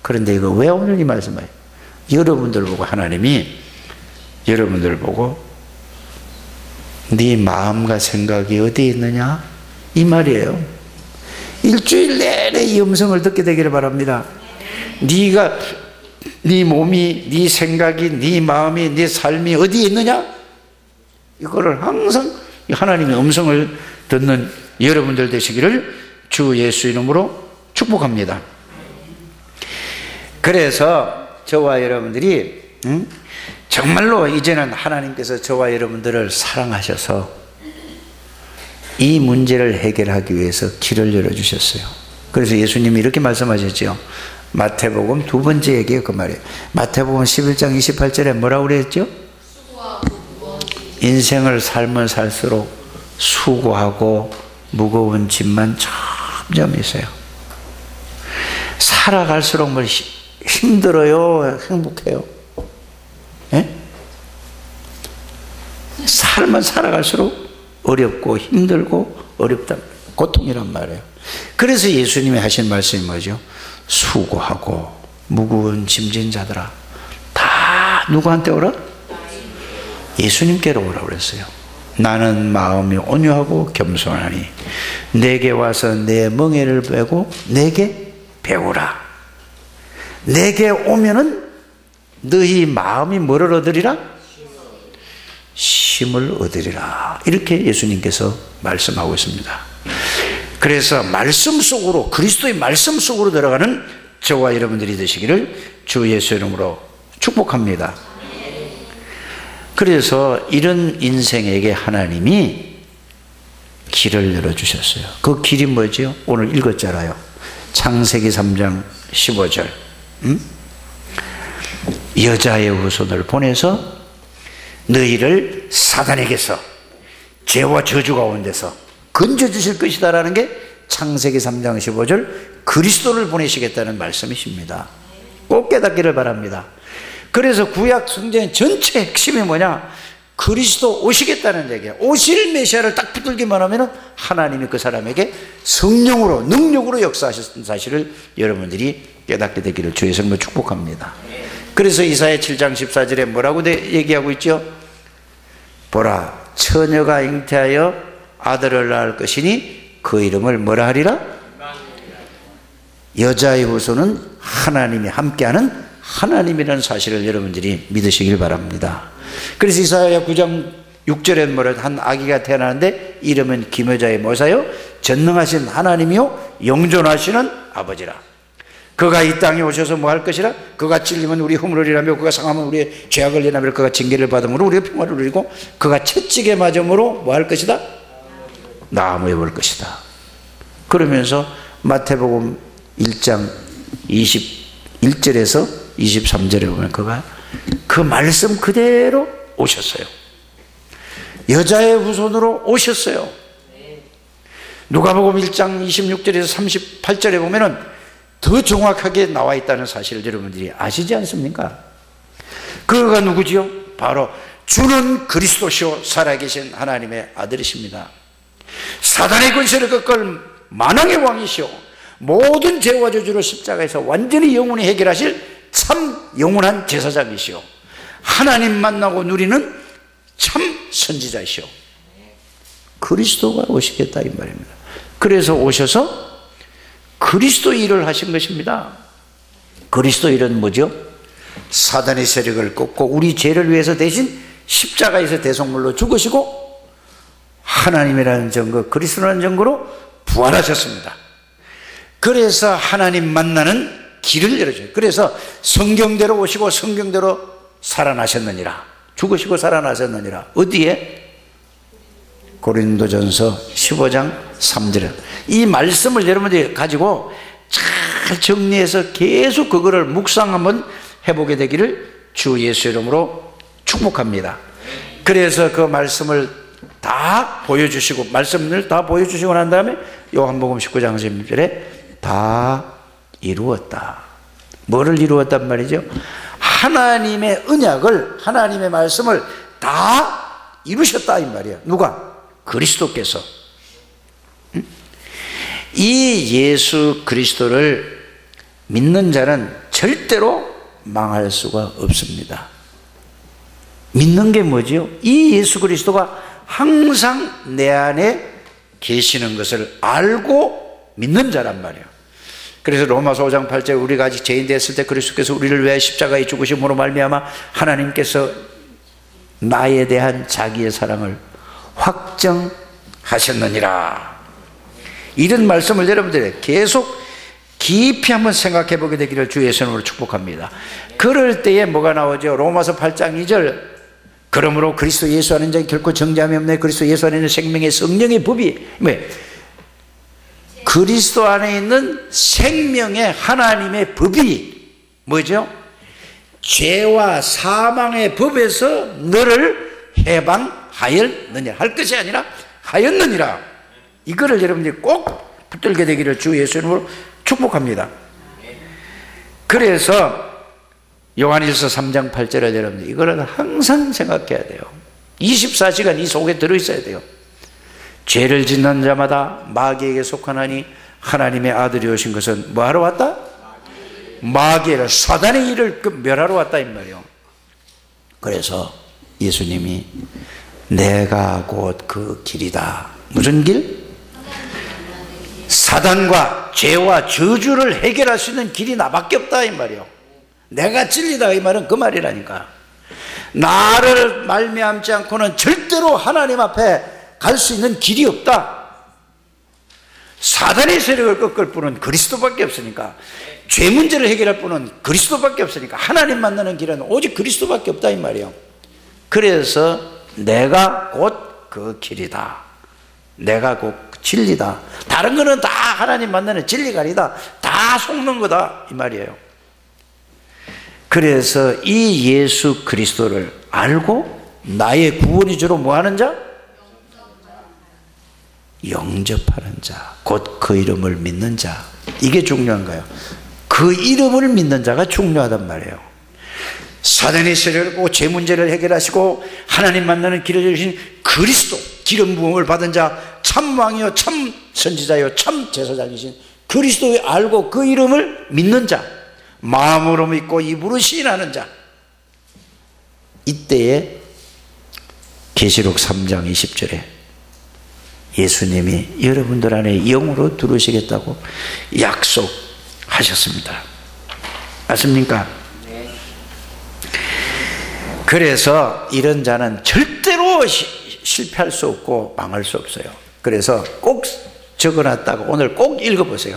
그런데 이거 왜 오늘 이 말씀을 여러분들 보고 하나님이 여러분들 보고 네 마음과 생각이 어디에 있느냐 이 말이에요. 일주일 내내 이 음성을 듣게 되기를 바랍니다. 네가 네 몸이, 네 생각이, 네 마음이, 네 삶이 어디에 있느냐 이거를 항상 하나님의 음성을 듣는 여러분들 되시기를 주 예수 이름으로 축복합니다. 그래서 저와 여러분들이 정말로 이제는 하나님께서 저와 여러분들을 사랑하셔서 이 문제를 해결하기 위해서 길을 열어주셨어요. 그래서 예수님이 이렇게 말씀하셨죠. 마태복음 두 번째 얘기예요. 그 말이에요. 마태복음 11장 28절에 뭐라고 그랬죠? 인생을 살면 살수록 수고하고 무거운 짐만 점점 있어요. 살아갈수록 뭐 힘들어요? 행복해요? 예? 살면 살아갈수록 어렵고 힘들고 어렵다. 고통이란 말이에요. 그래서 예수님이 하신 말씀이 뭐죠? 수고하고 무거운 짐진 자들아 다 누구한테 오라? 예수님께로 오라 그랬어요. 나는 마음이 온유하고 겸손하니 내게 와서 내 멍에를 베고 내게 배우라. 내게 오면은 너희 마음이 뭐를 얻으리라? 쉼을 얻으리라. 이렇게 예수님께서 말씀하고 있습니다. 그래서 말씀 속으로, 그리스도의 말씀 속으로 들어가는 저와 여러분들이 되시기를 주 예수 이름으로 축복합니다. 그래서 이런 인생에게 하나님이 길을 열어주셨어요. 그 길이 뭐죠? 오늘 읽었잖아요. 창세기 3장 15절. 여자의 후손을 보내서 너희를 사단에게서 죄와 저주 가운데서 건져주실 것이다라는 게 창세기 3장 15절 그리스도를 보내시겠다는 말씀이십니다. 꼭 깨닫기를 바랍니다. 그래서 구약 성경 전체 핵심이 뭐냐? 그리스도 오시겠다는 얘기예요. 오실 메시아를 딱 붙들기만 하면 하나님이 그 사람에게 성령으로 능력으로 역사하셨던 사실을 여러분들이 깨닫게 되기를 주의 이름으로 축복합니다. 그래서 이사야 7장 14절에 뭐라고 얘기하고 있죠? 보라 처녀가 잉태하여 아들을 낳을 것이니 그 이름을 뭐라 하리라? 여자의 후손은 하나님이 함께하는 하나님이라는 사실을 여러분들이 믿으시길 바랍니다. 그래서 이사야 9장 6절에 뭐라 한 아기가 태어나는데 이름은 기묘자의 모사요 전능하신 하나님이요 영존하시는 아버지라. 그가 이 땅에 오셔서 뭐 할 것이라? 그가 찔리면 우리 허물을 이라며 그가 상하면 우리의 죄악을 이라며 그가 징계를 받음으로 우리가 평화를 누리고 그가 채찍에 맞음으로 뭐 할 것이다? 나무에 올 것이다. 그러면서 마태복음 1장 21절에서 23절에 보면 그가 그 말씀 그대로 오셨어요. 여자의 후손으로 오셨어요. 누가복음 1장 26절에서 38절에 보면은 더 정확하게 나와 있다는 사실을 여러분들이 아시지 않습니까? 그가 누구지요? 바로 주는 그리스도시요 살아계신 하나님의 아들이십니다. 사단의 권세를 꺾을 만왕의 왕이시오 모든 죄와 저주를 십자가에서 완전히 영원히 해결하실 참 영원한 제사장이시오 하나님 만나고 누리는 참 선지자이시오 그리스도가 오시겠다 이 말입니다. 그래서 오셔서 그리스도 일을 하신 것입니다. 그리스도 일은 뭐죠? 사단의 세력을 꺾고 우리 죄를 위해서 대신 십자가에서 대속물로 죽으시고 하나님이라는 증거, 그리스도라는 증거로 부활하셨습니다. 그래서 하나님 만나는 길을 열어줘요. 그래서 성경대로 오시고 성경대로 살아나셨느니라 죽으시고 살아나셨느니라. 어디에? 고린도전서 15장 3절에. 이 말씀을 여러분들이 가지고 잘 정리해서 계속 그거를 묵상 한번 해보게 되기를 주 예수 이름으로 축복합니다. 그래서 그 말씀을 다 보여주시고, 말씀을 다 보여주시고 난 다음에 요한복음 19장 16절에 다 이루었다. 뭐를 이루었단 말이죠? 하나님의 언약을, 하나님의 말씀을 다 이루셨다 이 말이야. 누가? 그리스도께서. 이 예수 그리스도를 믿는 자는 절대로 망할 수가 없습니다. 믿는 게 뭐지요? 이 예수 그리스도가 항상 내 안에 계시는 것을 알고 믿는 자란 말이에요. 그래서 로마서 5장 8절 우리가 아직 죄인 되었을 때 그리스도께서 우리를 위하여 십자가에 죽으심으로 말미암아 하나님께서 나에 대한 자기의 사랑을 확정하셨느니라. 이런 말씀을 여러분들이 계속 깊이 한번 생각해 보게 되기를 주 예수 이름으로 축복합니다. 그럴 때에 뭐가 나오죠? 로마서 8장 2절 그러므로 그리스도 예수 안에 있는 결코 정죄함이 없네. 그리스도 예수 안에 있는 생명의 성령의 법이 그리스도 안에 있는 생명의 하나님의 법이 뭐죠? 죄와 사망의 법에서 너를 해방하였느니라. 할 것이 아니라 하였느니라. 이거를 여러분들이 꼭 붙들게 되기를 주 예수 이름으로 축복합니다. 그래서 요한일서 3장 8절에 여러분들 이거를 항상 생각해야 돼요. 24시간 이 속에 들어있어야 돼요. 죄를 짓는 자마다 마귀에게 속하나니 하나님의 아들이 오신 것은 뭐하러 왔다? 마귀를, 사단의 일을 멸하러 왔다 이 말이에요. 그래서 예수님이 내가 곧 그 길이다. 무슨 길? 사단과 죄와 저주를 해결할 수 있는 길이 나밖에 없다 이 말이에요. 내가 진리다 이 말은 그 말이라니까. 나를 말미암지 않고는 절대로 하나님 앞에 갈 수 있는 길이 없다. 사단의 세력을 꺾을 분은 그리스도밖에 없으니까, 죄 문제를 해결할 분은 그리스도밖에 없으니까 하나님 만나는 길은 오직 그리스도밖에 없다 이 말이에요. 그래서 내가 곧 그 길이다. 내가 곧 진리다. 다른 거는 다 하나님 만나는 진리가 아니다. 다 속는 거다 이 말이에요. 그래서 이 예수 그리스도를 알고 나의 구원이 주로 뭐하는 자? 영접하는 자, 곧 그 이름을 믿는 자. 이게 중요한 거예요. 그 이름을 믿는 자가 중요하단 말이에요. 사단의 세력을 꼭 죄 문제를 해결하시고 하나님 만나는 길을 주신 그리스도, 기름 부음을 받은 자, 참 왕이요 참 선지자요 참 제사장이신 그리스도를 알고 그 이름을 믿는 자, 마음으로 믿고 입으로 시인하는 자. 이때에 계시록 3장 20절에 예수님이 여러분들 안에 영으로 들어오시겠다고 약속하셨습니다. 맞습니까? 네. 그래서 이런 자는 절대로 실패할 수 없고 망할 수 없어요. 그래서 꼭 적어놨다가 오늘 꼭 읽어보세요.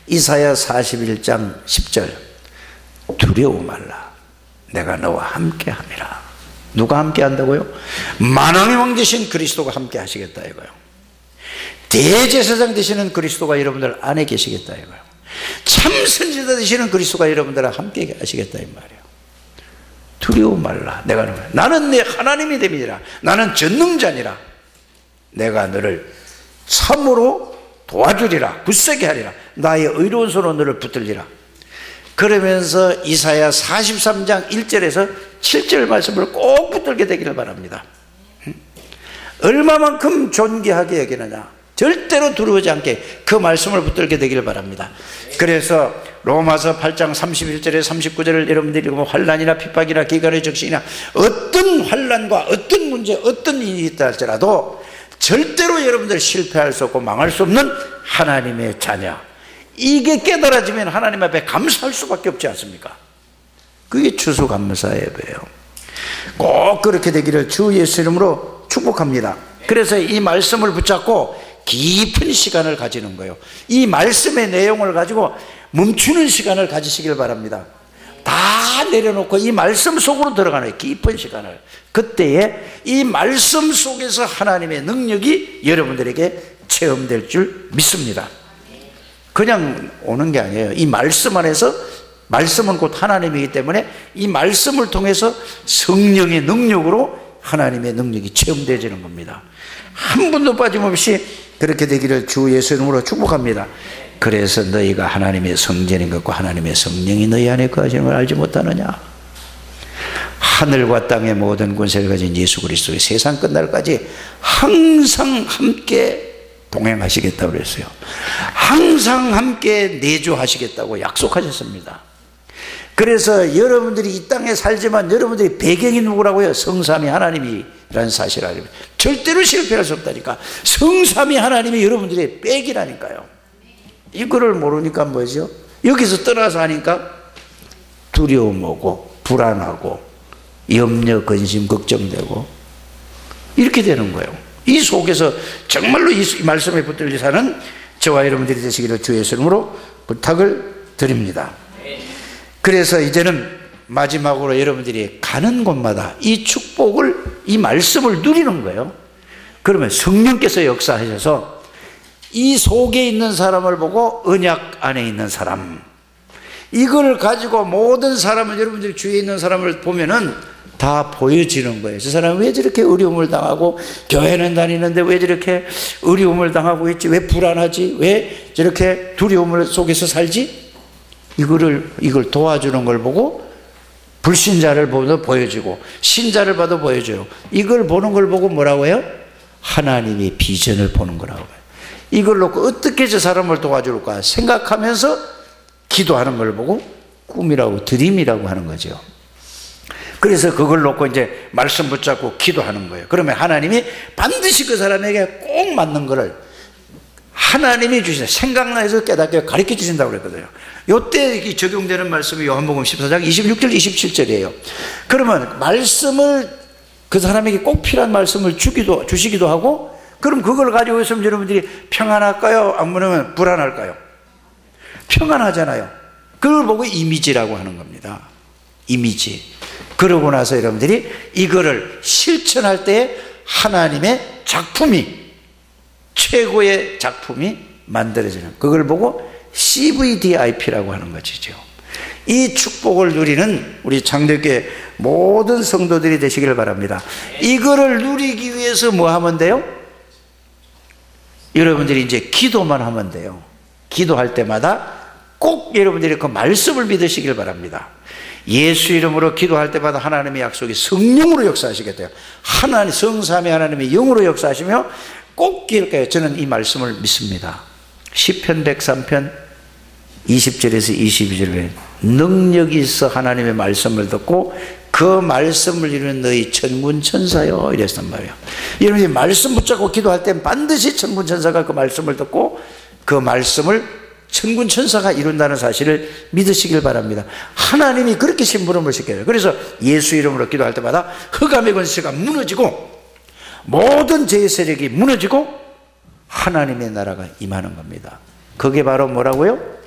이사야 41장 10절 두려워 말라. 내가 너와 함께 함이라. 누가 함께 한다고요? 만왕의 왕 되신 그리스도가 함께 하시겠다 이거요. 대제사장 되시는 그리스도가 여러분들 안에 계시겠다 이거요. 참 선지자 되시는 그리스도가 여러분들과 함께 하시겠다 이 말이에요. 두려워 말라. 내가 나는 내 하나님이 됨이라. 나는 전능자니라. 내가 너를 참으로 도와주리라. 굳세게 하리라. 나의 의로운 손으로 너를 붙들리라. 그러면서 이사야 43장 1절에서 7절 말씀을 꼭 붙들게 되기를 바랍니다. 얼마만큼 존귀하게 여기느냐. 절대로 두려워하지 않게 그 말씀을 붙들게 되기를 바랍니다. 그래서 로마서 8장 31절에 39절을 여러분들이 읽으면 환난이나 핍박이나 기근의 적신이나 어떤 환난과 어떤 문제, 어떤 일이 있다 할지라도 절대로 여러분들 실패할 수 없고 망할 수 없는 하나님의 자녀. 이게 깨달아지면 하나님 앞에 감사할 수밖에 없지 않습니까? 그게 추수감사 예배예요. 꼭 그렇게 되기를 주 예수 이름으로 축복합니다. 그래서 이 말씀을 붙잡고 깊은 시간을 가지는 거예요. 이 말씀의 내용을 가지고 멈추는 시간을 가지시길 바랍니다. 다 다 내려놓고 이 말씀 속으로 들어가는 깊은 시간을, 그때에 이 말씀 속에서 하나님의 능력이 여러분들에게 체험될 줄 믿습니다. 그냥 오는 게 아니에요. 이 말씀 안에서, 말씀은 곧 하나님이기 때문에 이 말씀을 통해서 성령의 능력으로 하나님의 능력이 체험되어지는 겁니다. 한 분도 빠짐없이 그렇게 되기를 주 예수 이름으로 축복합니다. 그래서 너희가 하나님의 성전인 것과 하나님의 성령이 너희 안에 거하시는 걸 알지 못하느냐? 하늘과 땅의 모든 권세를 가진 예수 그리스도의 세상 끝날까지 항상 함께 동행하시겠다고 그랬어요. 항상 함께 내주하시겠다고 약속하셨습니다. 그래서 여러분들이 이 땅에 살지만 여러분들이 배경이 누구라고요? 성삼위 하나님이라는 사실을 알면 절대로 실패할 수 없다니까. 성삼위 하나님이 여러분들의 백이라니까요. 이거를 모르니까 뭐죠? 여기서 떠나서 하니까 두려움 오고 불안하고 염려, 근심, 걱정되고 이렇게 되는 거예요. 이 속에서 정말로 이 말씀에 붙들려 사는 저와 여러분들이 되시기를 주 예수 이름으로 부탁을 드립니다. 그래서 이제는 마지막으로 여러분들이 가는 곳마다 이 축복을, 이 말씀을 누리는 거예요. 그러면 성령께서 역사하셔서 이 속에 있는 사람을 보고 언약 안에 있는 사람, 이걸 가지고 모든 사람을, 여러분들이 주위에 있는 사람을 보면은 다 보여지는 거예요. 저 사람은 왜 저렇게 어려움을 당하고, 교회는 다니는데 왜 저렇게 어려움을 당하고 있지? 왜 불안하지? 왜 저렇게 두려움 속에서 살지? 이걸 도와주는 걸 보고, 불신자를 봐도 보여주고 신자를 봐도 보여줘요. 이걸 보는 걸 보고 뭐라고 해요? 하나님의 비전을 보는 거라고 해요. 이걸 놓고 어떻게 저 사람을 도와줄까 생각하면서 기도하는 걸 보고 꿈이라고, 드림이라고 하는 거죠. 그래서 그걸 놓고 이제 말씀 붙잡고 기도하는 거예요. 그러면 하나님이 반드시 그 사람에게 꼭 맞는 거를 하나님이 주시는, 생각나서 깨닫게 가르쳐 주신다고 그랬거든요. 이때 적용되는 말씀이 요한복음 14장 26절 27절이에요. 그러면 말씀을, 그 사람에게 꼭 필요한 말씀을 주시기도 하고, 그럼 그걸 가지고 있으면 여러분들이 평안할까요? 아니면 불안할까요? 평안하잖아요. 그걸 보고 이미지라고 하는 겁니다. 이미지. 그러고 나서 여러분들이 이거를 실천할 때 하나님의 작품이, 최고의 작품이 만들어지는, 그걸 보고 CVDIP라고 하는 것이죠. 이 축복을 누리는 우리 장로교회 모든 성도들이 되시기를 바랍니다. 이거를 누리기 위해서 뭐 하면 돼요? 여러분들이 이제 기도만 하면 돼요. 기도할 때마다 꼭 여러분들이 그 말씀을 믿으시길 바랍니다. 예수 이름으로 기도할 때마다 하나님의 약속이 성령으로 역사하시겠대요. 하나님, 성삼위 하나님의 영으로 역사하시며 꼭 기억해요. 저는 이 말씀을 믿습니다. 시편 103편 20절에서 22절에 능력이 있어 하나님의 말씀을 듣고 그 말씀을 이루는 너희 천군 천사요, 이랬단 말이에요. 여러분이 말씀 붙잡고 기도할 때 반드시 천군 천사가 그 말씀을 듣고 그 말씀을 천군 천사가 이룬다는 사실을 믿으시길 바랍니다. 하나님이 그렇게 심부름을 시켜요. 그래서 예수 이름으로 기도할 때마다 흑암의 권세가 무너지고 모든 죄의 세력이 무너지고 하나님의 나라가 임하는 겁니다. 그게 바로 뭐라고요?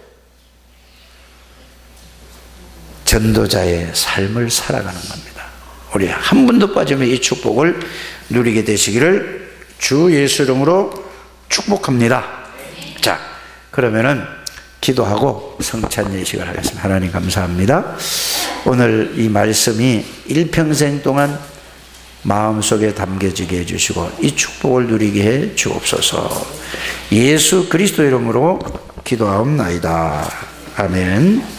전도자의 삶을 살아가는 겁니다. 우리 한 분도 빠지면 이 축복을 누리게 되시기를 주 예수 이름으로 축복합니다. 자, 그러면은 기도하고 성찬 예식을 하겠습니다. 하나님 감사합니다. 오늘 이 말씀이 일평생 동안 마음속에 담겨지게 해주시고 이 축복을 누리게 해 주옵소서. 예수 그리스도 이름으로 기도하옵나이다. 아멘.